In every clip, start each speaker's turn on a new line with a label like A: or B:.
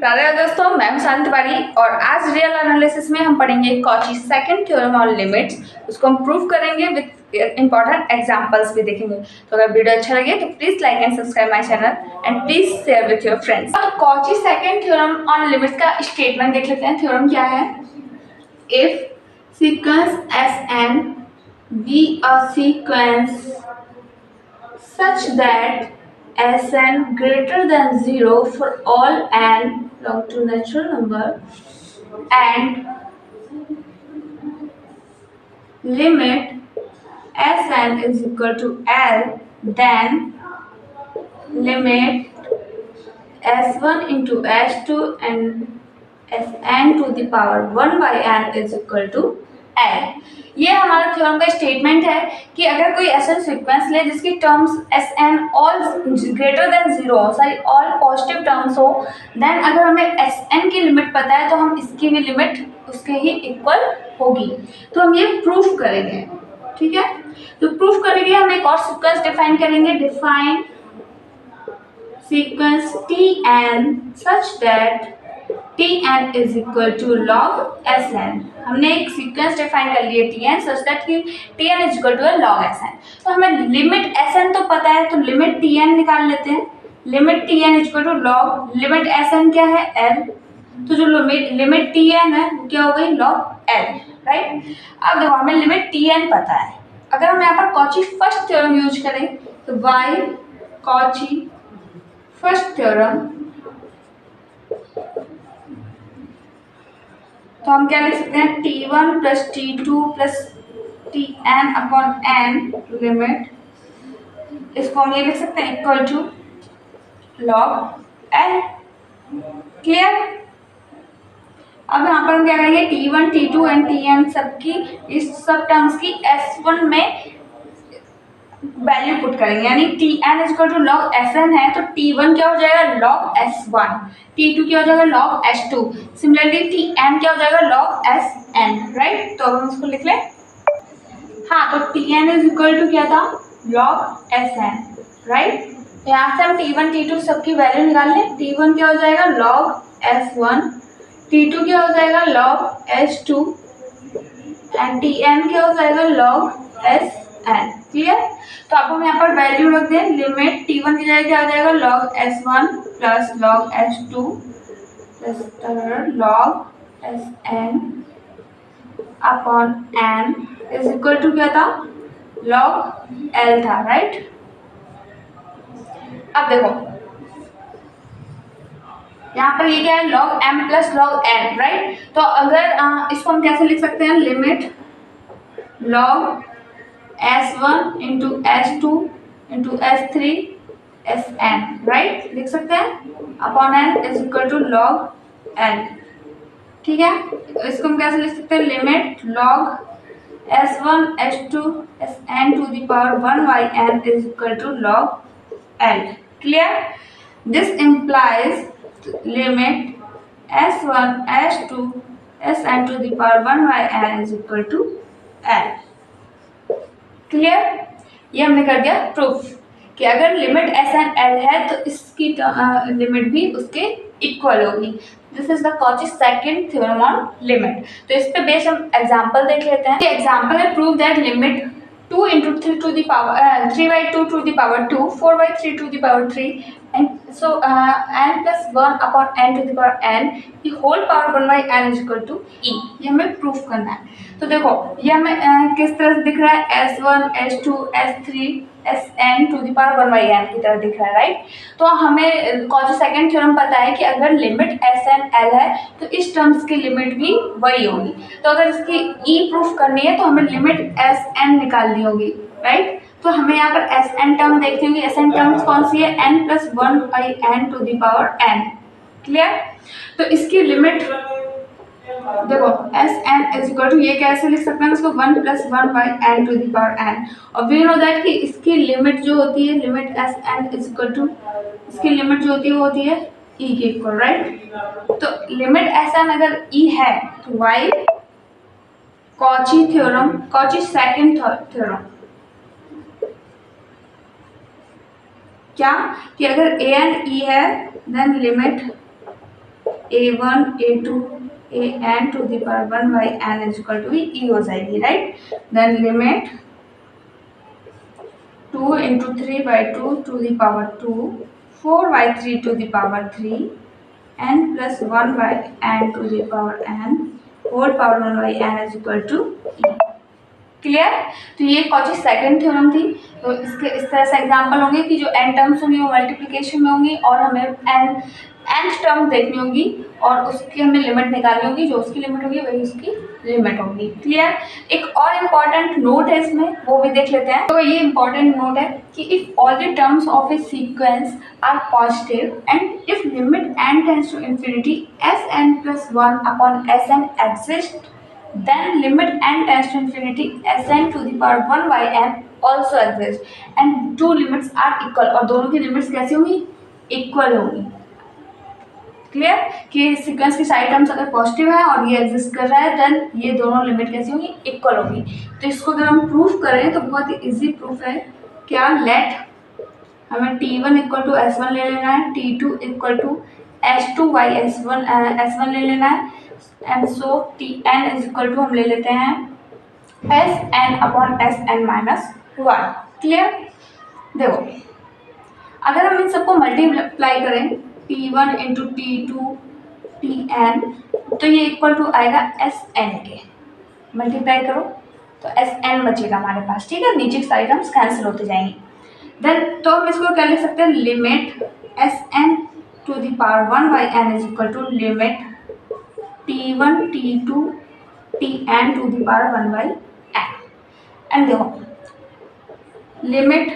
A: राधे राधे दोस्तों, मैं हूं शांति तिवारी और आज रियल एनालिसिस में हम पढ़ेंगे Cauchy second theorem on limits. उसको हम प्रूव करेंगे विद इंपॉर्टेंट एग्जांपल्स भी देखेंगे। तो अगर वीडियो अच्छा लगे तो please like and subscribe my channel and please share with your friends. तो Cauchy second theorem on limits का स्टेटमेंट देख लेते हैं। थ्योरम क्या है? If sequence Sn be a sequence such that Sn greater than 0 for all n belong to natural number and limit Sn is equal to L, then limit S1 into S2 and Sn to the power 1 by n is equal to L। ये हमारा theorem का statement है कि अगर कोई ऐसा sequence ले जिसकी terms Sn all greater than 0 sorry all positive terms हो, देन अगर हमें Sn की लिमिट पता है तो हम इसकी भी लिमिट उसके ही इक्वल होगी। तो हम ये प्रूफ करेंगे, ठीक है। तो प्रूफ करने के लिए हम एक और सीक्वेंस डिफाइन करेंगे। Define sequence Tn such that Tn is equal to log Sn। हमने एक सीक्वेंस डिफाइन कर लिया Tn सच दैट कि Tn is equal to log Sn। तो हमें लिमिट Sn तो पता है, तो लिमिट Tn निकाल लेते हैं। Limit Tn is equal to log limit Sn क्या है? L। तो जो लिमिट Tn है वो क्या हो गई? log L, right. अब देखो हमें लिमिट Tn पता है। अगर हम यहाँ पर कॉची फर्स्ट थ्योरम यूज करें तो बाय कॉची फर्स्ट थ्योरम तो हम क्या लिख सकते हैं? T1 plus T2 plus Tn upon n limit, इसको हम ये लिख सकते हैं equal to log L। Clear? अब यहाँ पर हम क्या करेंगे? T1, T2 एंड Tn सबकी इस सब टर्म्स की S1 में वैल्यू पुट करेंगे, यानी Tn is equal to log Sn है तो T1 क्या हो जाएगा? Log S1। T2 क्या हो जाएगा? Log S2। सिमिलरली Tn क्या हो जाएगा? Log Sn, right. तो अब हम इसको लिख लें। हाँ, तो Tn इज इक्वल टू क्या था? Log Sn, right. तो यहाँ से हम T1, T2 सबकी वैल्यू निकाल लें। T1 क्या हो जाएगा? Log S1। T2 क्या हो जाएगा? लॉग S2 एंड Tn क्या हो जाएगा? Log Sn। क्लियर? तो अब हम यहाँ पर वैल्यू रख दें। लिमिट T1 की जगह क्या हो जाएगा? Log S1 plus log S2 plus log Sn upon n is equal to क्या था? लॉग L था, राइट। अब देखो यहाँ पर ये क्या है? Log m plus log n, right. तो अगर इसको हम कैसे लिख सकते हैं? Limit log S1 into S2 into S3 Sn, right, लिख सकते हैं upon n is equal to log L, ठीक है। इसको हम कैसे लिख सकते हैं? Limit log S1 S2 Sn to the power 1 by n is equal to log L। Clear? This implies limit S1 S2 Sn to the power 1 by n is equal to L। Clear? ये हमने कर दिया proof कि अगर limit Sn L है तो इसकी limit भी उसके इक्वल होगी। This is the Cauchy second theorem on limit. तो इस पे बेस्ड हम एग्जांपल देख लेते हैं। एग्जांपल है prove that limit 2 into 3 to the power 3 by 2 to the power 2 4 by 3 to the power 3 and so n plus 1 upon n to the power n the whole power 1 by n is equal to e। ये हमें proof करना है। तो देखो ये हमें किस तरह से दिख रहा है? S1 S2 S3 Sn to the power 1 by n की तरह दिख रहा है, राइट। तो हमें कॉची सेकंड थ्योरम पता है कि अगर लिमिट Sn L है तो इस टर्म्स की लिमिट भी वही होगी। तो अगर इसकी e प्रूफ करनी है तो हमें लिमिट Sn निकालनी होगी, राइट। तो हमें यहाँ पर Sn टर्म देखनी होगी। Sn टर्म्स कौन सी है? n plus 1 by n to the power n। Clear? तो इसकी लिमिट देखो Sn इज इक्वल टू, ये कैसे लिख सकते हैं इसको? 1 plus 1 by n to the power n। और वी नो दैट कि इसकी लिमिट जो होती है, limit Sn is equal to, इसकी लिमिट जो होती है वो होती है e के इक्वल, राइट। तो लिमिट Sn अगर e है तो by Cauchy theorem, Cauchy second theorem क्या कि अगर a एंड e है then limit a1 a2 an to the power 1 by n is equal to e हो जाएगी, right. Then limit 2 into 3 by 2 to the power 2, 4 by 3 to the power 3 n plus 1 by n to the power n whole power 1 by n is equal to e. Clear. तो ये Cauchy second theorem थी। तो इसके इस तरह से example होंगे कि जो n टर्म्स होंगी वो मल्टीप्लिकेशन में होंगी और हमें n टर्म देखनी होगी और उसकी हमें लिमिट निकालनी होगी, जो उसकी लिमिट होगी वही उसकी लिमिट होगी। क्लियर। एक और इम्पॉर्टेंट नोट है इसमें, वो भी देख लेते हैं। तो ये इम्पॉर्टेंट नोट है कि if all the terms of a sequence are positive and if limit n tends to infinity Sn + 1 upon Sn exist, then limit n tends to infinity Sn to the power 1 by n also exists and two limits are equal, और दोनों की limits कैसी होंगी, equal होंगी। Clear कि sequence की सारी terms अगर पॉजिटिव है और ये एग्जिस्ट कर रहा है देन ये दोनों लिमिट कैसी होंगी, इक्वल होगी। तो इसको अगर हम प्रूफ करें तो बहुत ही इजी प्रूफ है। क्या, लेट हमें t1 इक्वल टू s1 ले लेना है, t2 equal to s2 by s1 ले लेना है and so Tn is equal to हम ले लेते हैं Sn upon Sn minus 1। Clear. देखो अगर हम इन सबको मल्टीप्लाई करें T1 इंटू T2 Tn तो ये इक्वल टू आएगा Sn के। मल्टीप्लाई करो तो Sn बचेगा हमारे पास, ठीक है। नीचे की सारी टर्म्स कैंसिल होते जाएंगी। देन तो हम इसको क्या लिख सकते हैं, limit Sn to the power 1 by n is equal to limit T1 T2 Tn to the power 1 by n। And देखो limit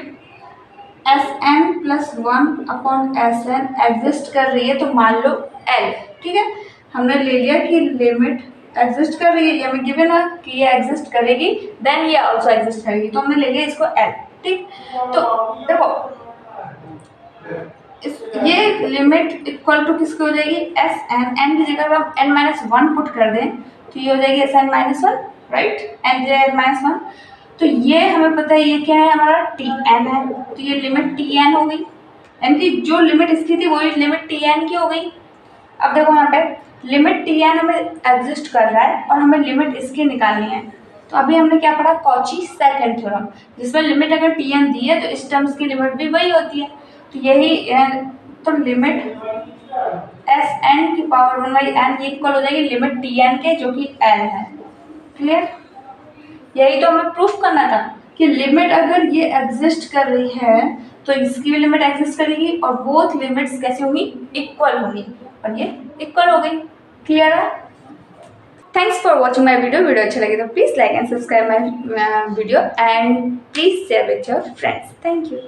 A: Sn plus 1 upon Sn exist कर रही है तो मान लो L, ठीक है। हमने ले लिया कि लिमिट एग्जिस्ट कर रही है, ये हमें गिवन है कि ये एग्जिस्ट करेगी देन ये ऑल्सो एग्जिस्ट करेगी, तो हमने ले लिया इसको L, ठीक। तो देखो ये लिमिट इक्वल टू किसकी हो जाएगी, Sn, n की जगह हम n माइनस 1 पुट कर दें तो ये हो जाएगी Sn माइनस 1, राइट, n की जगह माइनस 1। तो ये हमें पता है ये क्या है, हमारा Tn है, तो ये लिमिट Tn हो गई, यानी कि जो लिमिट इसकी थी वही लिमिट Tn की हो गई। अब देखो यहाँ पे लिमिट Tn हमें एग्जिस्ट कर रहा है और हमें लिमिट इसकी निकालनी है। तो अभी हमने क्या पढ़ा, कॉची सेकंड थ्योरम, जिसमें लिमिट अगर Tn दी है तो इस टर्म्स की लिमिट भी वही होती है। तो यही तो लिमिट Sn की पावर 1 बाई n ये इक्वल हो जाएगी लिमिट Tn के, जो कि L है। क्लियर। यही तो हमें प्रूफ करना था कि लिमिट अगर ये एग्जिस्ट कर रही है तो इसकी भी लिमिट एग्जिस्ट करेगी और बोथ लिमिट्स कैसी होंगी, इक्वल होंगी, और ये इक्वल हो गई। क्लियर है। Thanks for watching my video अच्छा लगे तो please like and subscribe my video and please share with your friends. Thank you.